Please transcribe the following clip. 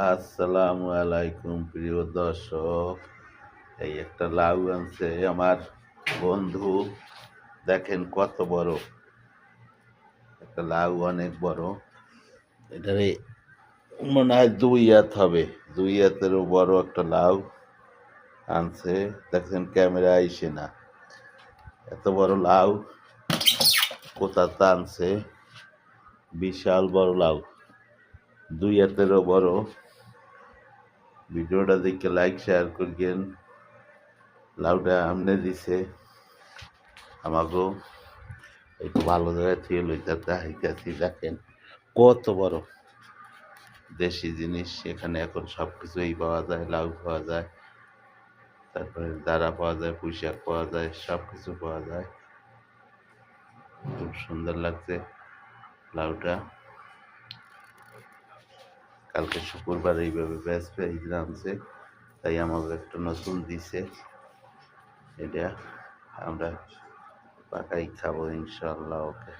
আসসালামু আলাইকুম প্রিয় দর্শক। এই একটা লাউ আনছে আমার বন্ধু। দেখেন কত বড় একটা লাউ, অনেক বড়। এটারে মনে হয় 2 হাত হবে, 2 হাতেরও বড় একটা লাউ আনছে। দেখেন ক্যামেরা আইসে না, এত বড় লাউ কোথা তা আনছে। বিশাল বড় লাউ, 2 হাতেরও বড়। ভিডিওটা দেখে লাইক শেয়ার করিয়েন। লাউটা আমনে দিছে আমাকেও একটু ভালো জায়গায় থেকে লইতে দেখাইতেছি। দেখেন কত বড় দেশি জিনিস। এখানে এখন সব কিছুই পাওয়া যায়, লাউ পাওয়া যায়, তারপরে দাঁড়া পাওয়া যায়, পুঁই শাক পাওয়া যায়, সব কিছু পাওয়া যায়। খুব সুন্দর লাগছে লাউটা। কালকে শুক্রবার এইভাবে বেসবে আনছে, তাই আমাকে একটা নতুন দিছে। এটা আমরা পাকাই খাবো ইনশাল্লাহ। ওকে।